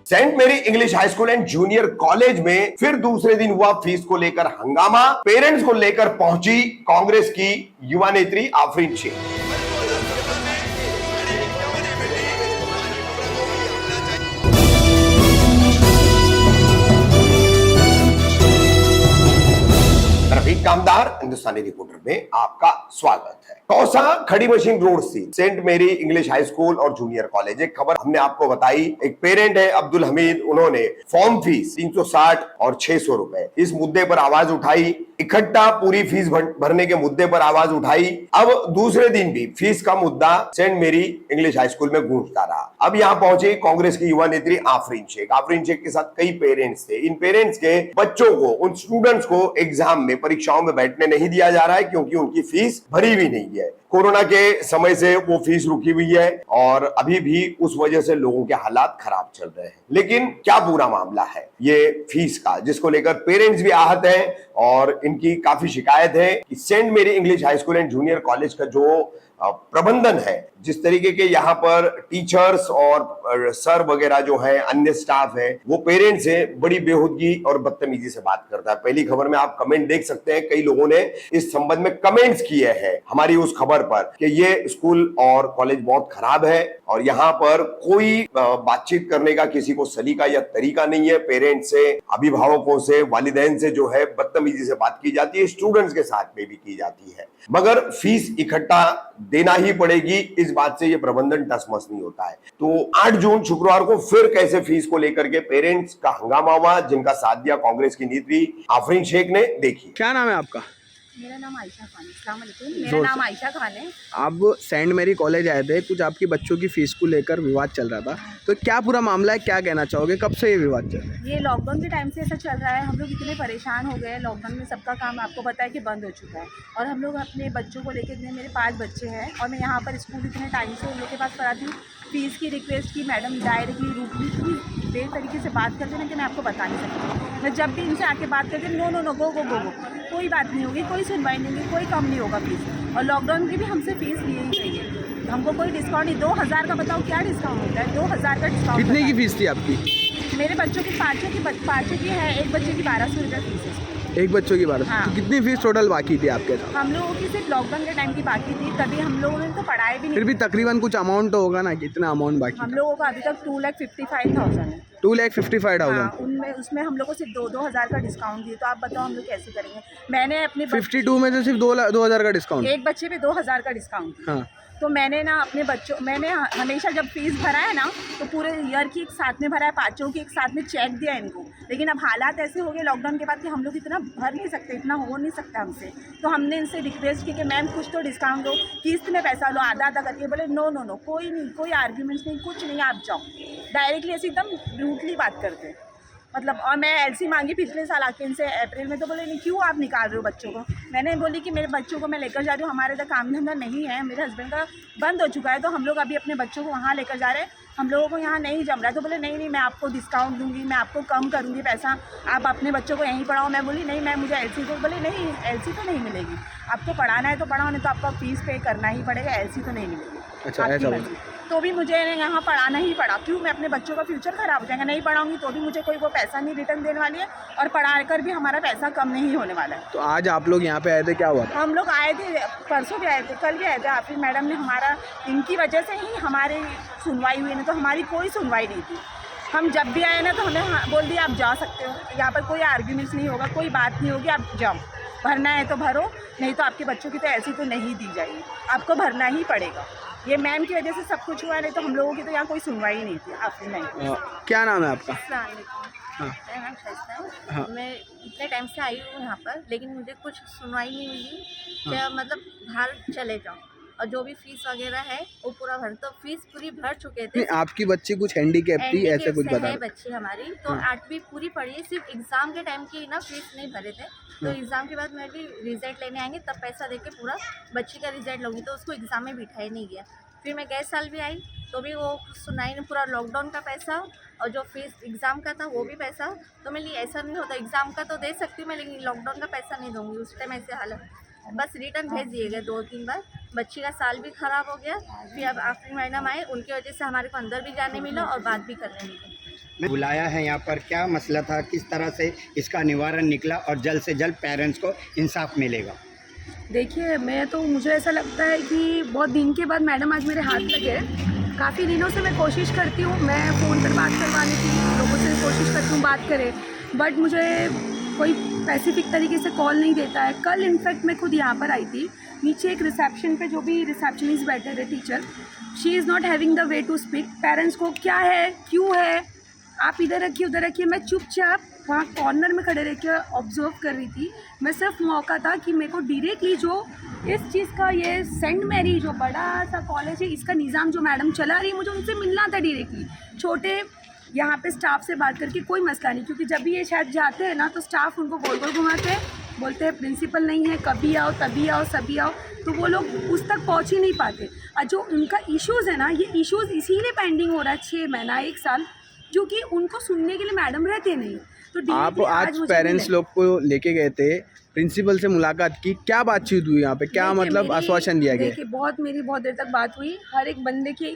Saint मेरी English high school and junior college में फिर दूसरे दिन हुआ फीस को लेकर हंगामा। पेरेंट्स को लेकर पहुंची कांग्रेस की युवा नेत्री आफरीन शेख। रफीक कामदार हिंदुस्तानी रिपोर्टर में आपका स्वागत है। कौसा खड़ी मशीन रोड स्थित सेंट मेरी इंग्लिश हाई स्कूल और जूनियर कॉलेज, एक खबर हमने आपको बताई। एक पेरेंट है अब्दुल हमीद, उन्होंने फॉर्म फीस 360 और 600 रुपए इस मुद्दे पर आवाज उठाई। इकट्ठा पूरी फीस भरने के मुद्दे पर आवाज उठाई। अब दूसरे दिन भी फीस का मुद्दा सेंट मेरी इंग्लिश हाई स्कूल में गूंजता रहा। अब यहाँ पहुंचे कांग्रेस की युवा नेत्री आफरीन शेख। आफरीन शेख के साथ कई पेरेंट्स थे। इन पेरेंट्स के बच्चों को, उन स्टूडेंट्स को एग्जाम में, परीक्षाओं में बैठने नहीं दिया जा रहा है क्योंकि उनकी फीस भरी भी नहीं है। कोरोना के समय से वो फीस रुकी हुई है और अभी भी उस वजह से लोगों के हालात खराब चल रहे हैं। लेकिन क्या पूरा मामला है ये फीस का, जिसको लेकर पेरेंट्स भी आहत हैं और इनकी काफी शिकायत है कि सेंट मेरी English high school and junior college का जो प्रबंधन है, जिस तरीके के यहाँ पर टीचर्स और सर वगैरह जो है, अन्य स्टाफ है, वो पेरेंट्स से बड़ी बेहूदगी और बदतमीजी से बात करता है। पहली खबर में आप कमेंट देख सकते हैं, कई लोगों ने इस संबंध में कमेंट्स किए हैं हमारी उस खबर पर कि ये स्कूल और कॉलेज बहुत खराब है और यहाँ पर कोई बातचीत करने का किसी को सलीका या तरीका नहीं है। पेरेंट्स से, अभिभावकों से, वालिदैन से जो है बदतमीजी से बात की जाती है, स्टूडेंट्स के साथ में भी की जाती है। मगर फीस इकट्ठा देना ही पड़ेगी, इस बात से ये प्रबंधन टसमस नहीं होता है। तो 8 जून शुक्रवार को फिर कैसे फीस को लेकर के पेरेंट्स का हंगामा हुआ, जिनका साथ दिया कांग्रेस की नेत्री आफरीन शेख ने। देखिए, क्या नाम है आपका? मेरा नाम आयशा खान है। अस्सलाम वालेकुम, मेरा नाम आयशा खान है। आप सेंट मेरी कॉलेज आए थे, कुछ आपकी बच्चों की फीस को लेकर विवाद चल रहा था, तो क्या पूरा मामला है, क्या कहना चाहोगे, कब से ये विवाद चल रहा है? ये लॉकडाउन के टाइम से ऐसा चल रहा है। हम लोग इतने परेशान हो गए हैं। लॉकडाउन में सबका काम आपको पता है कि बंद हो चुका है और हम लोग अपने बच्चों को लेकर इतने, मेरे 5 बच्चे हैं और मैं यहाँ पर स्कूल इतने टाइम से उन लोग के पास पढ़ाती हूँ। फीस की रिक्वेस्ट की, मैडम डायरेक्टली रूटली बेर तरीके से बात करते हैं कि मैं आपको बता नहीं सकती। मैं जब भी इनसे आके बात करती हूँ, नो नो नो, गो गो गो गो, कोई बात नहीं होगी, कोई सुनवाई नहीं होगी, कोई कम नहीं होगा फीस। और लॉकडाउन की भी हमसे फीस ली ही चाहिए, हमको कोई डिस्काउंट नहीं। 2000 का बताओ क्या डिस्काउंट होता है? 2000 का डिस्काउंट। कितने की फीस थी आपकी? मेरे बच्चों की पाँचों की है, एक बच्चे की 1200 रुपये फीस है। एक बच्चों की 1200। हाँ। तो कितनी फीस टोटल बाकी थी आपके साथ? हम लोगों की सिर्फ लॉकडाउन के टाइम की बाकी थी, तभी हम लोगों ने तो पढ़ाई भी नहीं। फिर भी तकरीबन कुछ अमाउंट तो होगा ना, कितना अमाउंट बाकी? हम लोगों का अभी तक 2,55,000 है। 2,55,000। हाँ, उसमें हम लोग को सिर्फ 2,000 का डिस्काउंट दिए। तो आप बताओ हम लोग कैसे करेंगे? मैंने अपने 52 में से सिर्फ 2,000 का डिस्काउंट? एक बच्चे पे 2,000 का डिस्काउंट। हाँ। तो मैंने ना अपने बच्चों, मैंने हमेशा जब फीस भरा है ना, तो पूरे ईयर की एक साथ में भरा है, 5 की एक साथ में चेक दिया इनको। लेकिन अब हालात ऐसे हो गए लॉकडाउन के बाद कि हम लोग इतना भर नहीं सकते, इतना हो नहीं सकता हमसे। तो हमने इनसे रिक्वेस्ट की कि मैम कुछ तो डिस्काउंट दो, किस्त में पैसा लो, आधा आधा करके। बोले नो नो नो, कोई नहीं, कोई आर्ग्यूमेंट्स नहीं, कुछ नहीं, आप जाओ। डायरेक्टली ऐसे एकदम रूटली बात करते हैं, मतलब। और मैं एलसी मांगी पिछले साल आके इनसे अप्रैल में, तो बोले नहीं, क्यों आप निकाल रहे हो बच्चों को? मैंने बोली कि मेरे बच्चों को मैं लेकर जा रही हूँ, हमारे इधर काम धंधा नहीं है, मेरे हस्बैंड का बंद हो चुका है, तो हम लोग अभी अपने बच्चों को वहाँ लेकर जा रहे हैं, हम लोगों को यहाँ नहीं जम रहा है। तो बोले नहीं नहीं, मैं आपको डिस्काउंट दूंगी, मैं आपको कम करूँगी पैसा, आप अपने बच्चों को यहीं पढ़ाओ। मैं बोली नहीं मैम, मुझे एलसी तो, बोले नहीं एलसी तो नहीं मिलेगी, आपको पढ़ाना है तो पढ़ाओ, नहीं तो आपको फीस पे करना ही पड़ेगा, एलसी तो नहीं मिलेगी। अच्छा, ऐसा? तो भी मुझे यहाँ पढ़ाना ही पड़ा। क्यों? मैं अपने बच्चों का फ्यूचर खराब हो जाएगा। नहीं पढ़ाऊंगी तो भी मुझे कोई वो पैसा नहीं रिटर्न देने वाली है और पढ़ा कर भी हमारा पैसा कम नहीं होने वाला है। तो आज आप लोग यहाँ पे आए थे, क्या हुआ था? हम लोग आए थे, परसों भी आए थे, कल भी आए थे। आफरीन मैडम ने हमारा, इनकी वजह से ही हमारी सुनवाई हुई, नहीं तो हमारी कोई सुनवाई नहीं थी। हम जब भी आए ना तो हमें बोल दिया आप जा सकते हो, यहाँ पर कोई आर्ग्यूमेंट्स नहीं होगा, कोई बात नहीं होगी, आप जाओ, भरना है तो भरो, नहीं तो आपके बच्चों की तो ऐसी तो नहीं दी जाएगी, आपको भरना ही पड़ेगा। ये मैम की वजह से सब कुछ हुआ, नहीं तो हम लोगों की तो यहाँ कोई सुनवाई नहीं थी। आफरीन मैम। क्या नाम है आपका? हाँ। मेरा नाम शाइस्ता है। हाँ। मैं इतने टाइम से आई हूँ यहाँ पर, लेकिन मुझे कुछ सुनवाई नहीं मिली। क्या मतलब बाहर चले जाओ और जो भी फीस वगैरह है वो पूरा भर, तो फीस पूरी भर चुके थे। नहीं, आपकी बच्ची कुछ हैंडीकैप थी, ऐसे कुछ बता रहे? बच्ची हमारी तो 8वीं पूरी पढ़ी है, सिर्फ एग्जाम के टाइम की ना फीस नहीं भरे थे। तो एग्जाम के बाद मैं भी रिजल्ट लेने आएंगे तब पैसा देके पूरा बच्ची का रिजल्ट लूँगी, तो उसको एग्जाम में बिठाया नहीं गया। फिर मैं गए साल भी आई तो भी वो सुनाई नहीं, पूरा लॉकडाउन का पैसा और जो फीस एग्ज़ाम का था वो भी पैसा। तो मैं लिए ऐसा नहीं होता, एग्ज़ाम का तो दे सकती हूँ मैं, लेकिन लॉकडाउन का पैसा नहीं दूँगी। उस टाइम ऐसे हालत, बस रिटर्न भेज दिए गए 2-3 बार। बच्ची का साल भी ख़राब हो गया। फिर अब आफरीन मैडम आए, उनकी वजह से हमारे को अंदर भी जाने मिला और बात भी करने मिली। बुलाया है यहाँ पर, क्या मसला था, किस तरह से इसका निवारण निकला और जल्द से जल्द पेरेंट्स को इंसाफ मिलेगा? देखिए, मुझे ऐसा लगता है कि बहुत दिन के बाद मैडम आज मेरे हाथ लगे। काफ़ी दिनों से मैं कोशिश करती हूँ, मैं फ़ोन पर बात करवाने की लोगों से कोशिश करती हूँ बात करें, बट मुझे कोई स्पेसिफिक तरीके से कॉल नहीं देता है। कल इनफैक्ट मैं खुद यहाँ पर आई थी, नीचे एक रिसेप्शन पे जो भी रिसेप्शनिस्ट बैठे थे teacher, she is not having the way to speak. Parents को क्या है, क्यों है, आप इधर रखिए उधर रखिए। मैं चुपचाप वहाँ कॉर्नर में खड़े रह के ऑब्जर्व कर रही थी। मैं सिर्फ मौका था कि मेरे को डायरेक्टली जो इस चीज़ का, ये सेंट मैरी जो बड़ा सा कॉलेज है, इसका निज़ाम जो मैडम चला रही है, मुझे उनसे मिलना था डायरेक्टली। छोटे यहाँ पे स्टाफ से बात करके कोई मसला नहीं, क्योंकि जब भी ये शायद जाते हैं ना तो स्टाफ उनको गोल गोल घुमाते हैं, बोलते हैं प्रिंसिपल नहीं है, कभी आओ तभी आओ सभी आओ, तो वो लोग उस तक पहुँच ही नहीं पाते। और जो उनका इश्यूज़ है ना, ये इश्यूज़ इसीलिए पेंडिंग हो रहा है 6 महीना 1 साल, क्योंकि उनको सुनने के लिए मैडम रहते नहीं। तो आप आज पेरेंट्स लोग को लेके गए थे, प्रिंसिपल से मुलाकात की, क्या बातचीत हुई यहाँ पे, क्या मतलब आश्वासन दिया गया? देखिए, मेरी बहुत देर तक बात हुई। हर एक बंदे की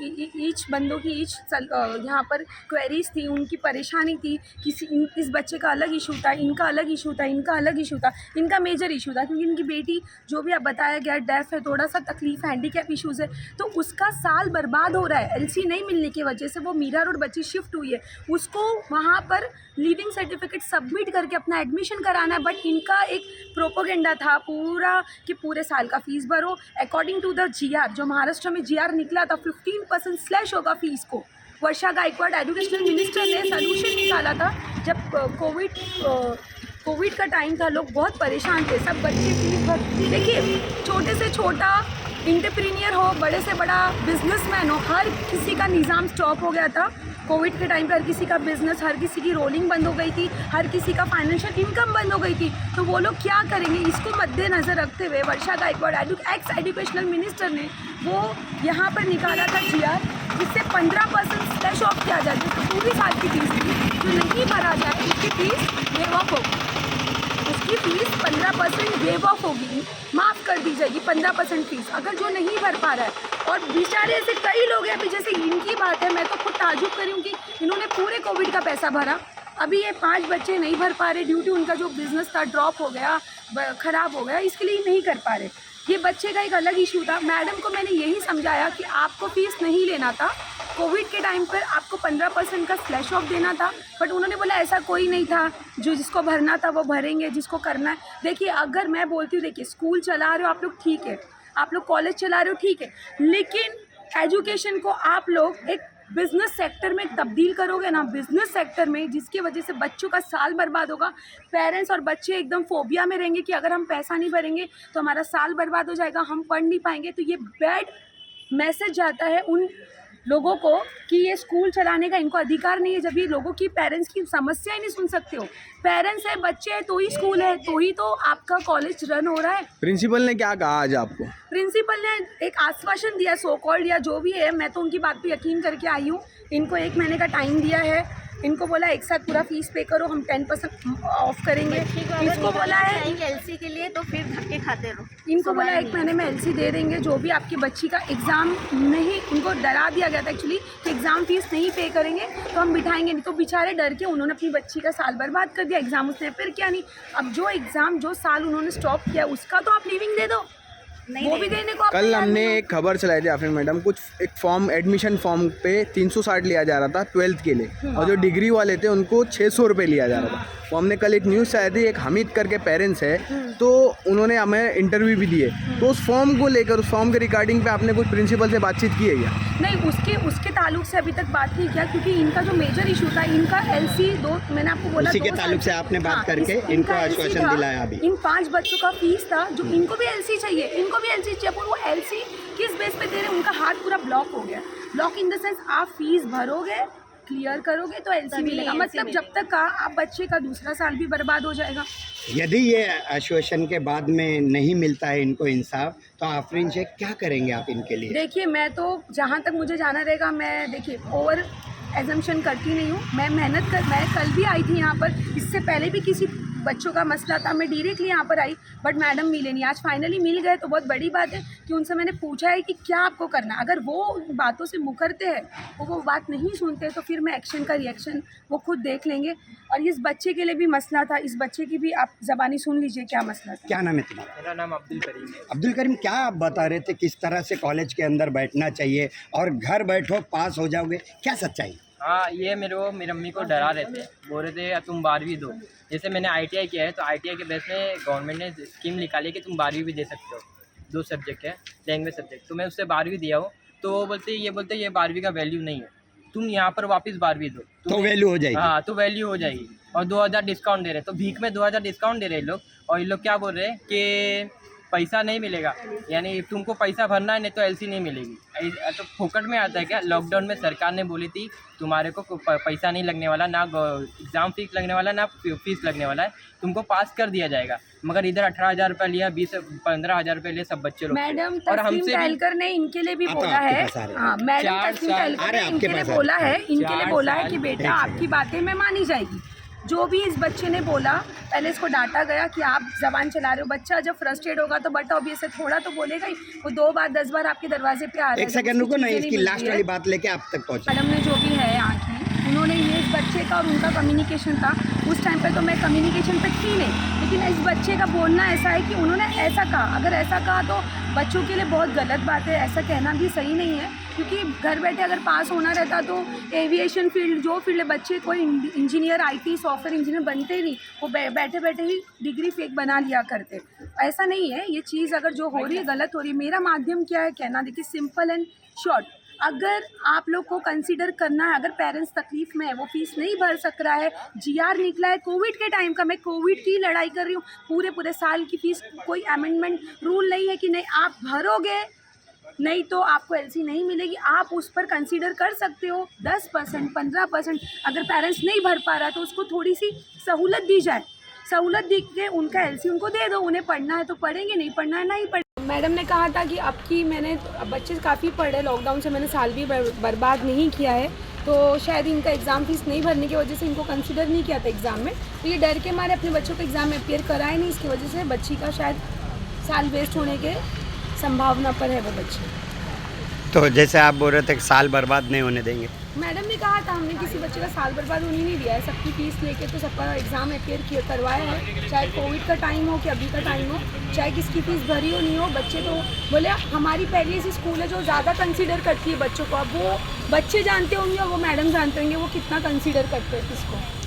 ईच बंदों की यहाँ पर क्वेरीज थी, उनकी परेशानी थी। इस बच्चे का अलग इशू था, इनका अलग इशू था, इनका अलग इशू था, इनका मेजर इशू था, क्योंकि इनकी बेटी जो भी अब बताया गया डेफ है, थोड़ा सा तकलीफ, हैंडीकैप इशूज़ है, तो उसका साल बर्बाद हो रहा है। एलसी नहीं मिलने की वजह से वो मीरा रोड बच्ची शिफ्ट हुई है, उसको वहाँ पर लिविंग सर्टिफिकेट सबमिट करके अपना एडमिशन कराना है। बट इनका एक प्रोपोगेंडा था पूरा कि पूरे साल का फ़ीस भरो। अकॉर्डिंग टू द जीआर, जो महाराष्ट्र में जीआर निकला था, 15% स्लैश होगा फ़ीस को। वर्षा गायकवाड़ एजुकेशनल मिनिस्टर ने सोल्यूशन निकाला था जब कोविड का टाइम था, लोग बहुत परेशान थे, सब बच्चे फीस भर। देखिए, छोटे से छोटा एंटरप्रेन्योर हो, बड़े से बड़ा बिजनेसमैन हो, हर किसी का निज़ाम स्टॉप हो गया था कोविड के टाइम पर। हर किसी का बिजनेस, हर किसी की रोलिंग बंद हो गई थी, हर किसी का फाइनेंशियल इनकम बंद हो गई थी। तो वो लोग क्या करेंगे, इसको मद्देनज़र रखते हुए वर्षा गायकवाड़ एक्स एजुकेशनल मिनिस्टर ने वो यहाँ पर निकाला था जीआर, जिससे 15% स्लैश ऑफ किया जाए, तो पूरी साल की फीस थी जो नहीं भरा जाए उसकी फीस वेव ऑफ होगी, उसकी फीस 15% वेव ऑफ होगी, माफ़ कर दी जाएगी 15% फीस, अगर जो नहीं भर पा रहा है। और बेचारे ऐसे कई लोग हैं, अभी जैसे इनकी बात है, मैं तो खुद ताजुब करी हूँ कि इन्होंने पूरे कोविड का पैसा भरा, अभी ये 5 बच्चे नहीं भर पा रहे ड्यू टू उनका जो बिज़नेस था ड्रॉप हो गया, ख़राब हो गया, इसके लिए नहीं कर पा रहे। ये बच्चे का एक अलग इशू था। मैडम को मैंने यही समझाया कि आपको फ़ीस नहीं लेना था, कोविड के टाइम पर आपको 15% का स्लैश ऑफ देना था, बट उन्होंने बोला ऐसा कोई नहीं था, जो जिसको भरना था वो भरेंगे, जिसको करना है। देखिए, अगर मैं बोलती हूँ, देखिए स्कूल चला रहे हो आप लोग, ठीक है, आप लोग कॉलेज चला रहे हो, ठीक है, लेकिन एजुकेशन को आप लोग एक बिज़नेस सेक्टर में तब्दील करोगे ना, बिज़नेस सेक्टर में, जिसकी वजह से बच्चों का साल बर्बाद होगा। पेरेंट्स और बच्चे एकदम फोबिया में रहेंगे कि अगर हम पैसा नहीं भरेंगे तो हमारा साल बर्बाद हो जाएगा, हम पढ़ नहीं पाएंगे। तो ये बैड मैसेज जाता है उन लोगों को कि ये स्कूल चलाने का इनको अधिकार नहीं है, जब ये लोगों की पेरेंट्स की समस्या ही नहीं सुन सकते हो। पेरेंट्स है, बच्चे हैं, तो ही स्कूल है, तो ही तो आपका कॉलेज रन हो रहा है। प्रिंसिपल ने क्या कहा आज आपको? प्रिंसिपल ने एक आश्वासन दिया, सो कॉल्ड, या जो भी है, मैं तो उनकी बात पे यकीन करके आई हूँ। इनको 1 महीने का टाइम दिया है, इनको बोला एक साथ पूरा फीस पे करो, हम 10% ऑफ करेंगे। इसको बोला है एलसी के लिए, तो फिर धक्के खाते रहो। इनको बोला 1 महीने में एलसी दे देंगे, जो भी आपकी बच्ची का एग्ज़ाम नहीं, उनको डरा दिया गया था एक्चुअली कि एग्ज़ाम फीस नहीं पे करेंगे तो हम बिठाएंगे नहीं। तो बेचारे डर के उन्होंने अपनी बच्ची का साल बर्बाद कर दिया, एग्ज़ाम उसने फिर किया नहीं। अब जो एग्ज़ाम जो साल उन्होंने स्टॉप किया, उसका तो आप लीविंग दे दो, वो भी देने को। कल हमने एक खबर चलाई थी आफरीन मैडम, कुछ एक फॉर्म, एडमिशन फॉर्म पे 360 लिया जा रहा था 12th के लिए, और जो डिग्री वाले थे उनको 600 रुपये लिया जा रहा था। तो हमने कल एक न्यूज़ आई थी, एक हमीद करके पेरेंट्स है, तो उन्होंने हमें इंटरव्यू भी दिए, तो उस फॉर्म को लेकर, उस फॉर्म के रिगार्डिंग पे आपने कुछ प्रिंसिपल से बातचीत की है क्या? नहीं, उसके ताल्लुक से अभी तक बात नहीं किया, क्योंकि इनका जो मेजर इशू था, इनका एलसी मैंने आपको बोला, उसी के ताल्लुक से आपने बात करके इनको आश्वासन दिलाया। अभी इन 5 बच्चों का फीस था, जो इनको भी एलसी चाहिए, इनको भी एलसी चाहिए, पर वो एलसी किस बेस पे दे रहे, उनका हाथ पूरा ब्लॉक हो गया। ब्लॉक इन द सेंस, आप फीस भरोगे, क्लियर करोगे तो एलसी मिलेगा, मतलब जब तक का आप बच्चे का दूसरा साल भी बर्बाद हो जाएगा। यदि ये आश्वासन के बाद में नहीं मिलता है इनको इंसाफ, तो आफरीन शेख क्या करेंगे आप इनके लिए? देखिए, मैं तो जहाँ तक मुझे जाना रहेगा, मैं देखिए ओवर एजम्पशन करती नहीं हूँ, मैं मेहनत कर, मैं कल भी आई थी यहाँ पर, इससे पहले भी किसी बच्चों का मसला था, मैं डायरेक्टली यहाँ पर आई, बट मैडम मिले नहीं। आज फाइनली मिल गए तो बहुत बड़ी बात है कि उनसे मैंने पूछा है कि क्या आपको करना है। अगर वो बातों से मुकरते हैं, वो बात नहीं सुनते, तो फिर मैं एक्शन का रिएक्शन वो खुद देख लेंगे। और इस बच्चे के लिए भी मसला था, इस बच्चे की भी आप ज़बानी सुन लीजिए क्या मसला था। क्या नाम है तुम्हारा? मेरा नाम अब्दुल करीम है। अब्दुल करीम, क्या आप बता रहे थे किस तरह से कॉलेज के अंदर बैठना चाहिए और घर बैठो पास हो जाओगे, क्या सच्चाई? हाँ, ये मेरी अम्मी को डरा रहे थे, बोल रहे थे तुम 12वीं दो। जैसे मैंने ITI किया है तो ITI के बेस में गवर्नमेंट ने स्कीम निकाली कि तुम 12वीं भी दे सकते हो, 2 सब्जेक्ट है, लैंग्वेज सब्जेक्ट। तो मैं उससे 12वीं दिया हूँ, तो वो बोलते ये 12वीं का वैल्यू नहीं है, तुम यहाँ पर वापस 12वीं दो तो वैल्यू हो जाएगी। हाँ, तो वैल्यू हो जाएगी। और 2000 डिस्काउंट दे रहे, तो भीख में 2000 डिस्काउंट दे रहे लोग। और ये लोग क्या बोल रहे हैं कि पैसा नहीं मिलेगा, यानी तुमको पैसा भरना है, नहीं तो LC नहीं मिलेगी। तो फोकट में आता है क्या? लॉकडाउन में सरकार ने बोली थी तुम्हारे को पैसा नहीं लगने वाला, ना एग्ज़ाम फीस लगने वाला, ना फीस लगने वाला है, तुमको पास कर दिया जाएगा। मगर इधर 18,000 रुपये लिया, 15,000 रुपये लिए सब बच्चे लोग। मैडम और तस्लीम हमसे टहलकर ने इनके लिए भी हाँ, तो बोला आपके है। पास आ रहे हैं। हाँ, मैडम चार तस्लीम साल- टहलकर अरे ने आपके इनके लिए पास आ बोला रहे है, हैं। इनके लिए 4 बोला है साल कि बेटा एक आपकी बातें मैं मानी जाएगी। जो भी इस बच्चे ने बोला, पहले इसको डांटा गया कि आप जबान चला रहे हो। बच्चा जब फ्रस्ट्रेट होगा तो बट ऑब्वियस है, थोड़ा तो बोलेगा ही। वो 2 बार 10 बार आपके दरवाजे पे आ रहा है। एक सेकंड रुको ना, इसकी लास्ट वाली बात लेके आप तक पहुँचे। मैडम ने जो भी है यहाँ की, उन्होंने ये इस बच्चे का और उनका कम्युनिकेशन था। उस टाइम पे तो मैं कम्युनिकेशन पे थी नहीं, लेकिन इस बच्चे का बोलना ऐसा है कि उन्होंने ऐसा कहा। अगर ऐसा कहा तो बच्चों के लिए बहुत गलत बात है, ऐसा कहना भी सही नहीं है। क्योंकि घर बैठे अगर पास होना रहता तो एविएशन फील्ड, जो फील्ड बच्चे कोई इंजीनियर, IT, सॉफ्टवेयर इंजीनियर बनते ही नहीं, वो बैठे बैठे ही डिग्री फेक बना लिया करते। ऐसा नहीं है, ये चीज़ अगर जो हो रही है गलत हो रही है। मेरा माध्यम क्या है कहना, देखिए सिंपल एंड शॉर्ट। अगर आप लोग को कंसीडर करना है, अगर पेरेंट्स तकलीफ में है, वो फीस नहीं भर सक रहा है, GR निकला है कोविड के टाइम का, मैं कोविड की लड़ाई कर रही हूँ, पूरे साल की फीस कोई अमेंडमेंट रूल नहीं है कि नहीं आप भरोगे, नहीं तो आपको LC नहीं मिलेगी। आप उस पर कंसीडर कर सकते हो 10%, 15%। अगर पेरेंट्स नहीं भर पा रहा तो उसको थोड़ी सी सहूलत दी जाए, सहूलत दी के उनका LC उनको दे दो। उन्हें पढ़ना है तो पढ़ेंगे, नहीं पढ़ना है नहीं पढ़ेंगे। मैडम ने कहा था कि अब की मैंने बच्चे काफ़ी पढ़े, लॉकडाउन से मैंने साल भी बर्बाद नहीं किया है, तो शायद इनका एग्ज़ाम फीस नहीं भरने की वजह से इनको कंसिडर नहीं किया था एग्ज़ाम में। तो ये डर के मारे अपने बच्चों को एग्ज़ाम में अपियर कराए नहीं, इसकी वजह से बच्ची का शायद साल वेस्ट होने के संभावना पर है वो बच्चे। तो जैसे आप बोल रहे थे कि साल बर्बाद नहीं होने देंगे, मैडम ने कहा था हमने किसी बच्चे का साल बर्बाद होने नहीं दिया है। सबकी फीस लेके तो सबका एग्ज़ाम अपियर करवाया है, चाहे कोविड का टाइम हो कि अभी का टाइम हो, चाहे किसकी फीस भरी हो नहीं हो। बच्चे तो बोले हमारी पहली ऐसी स्कूल है जो ज़्यादा कंसीडर करती है बच्चों को। अब वो बच्चे जानते होंगे और वो मैडम जानते होंगे वो कितना कंसीडर करते हैं किसको।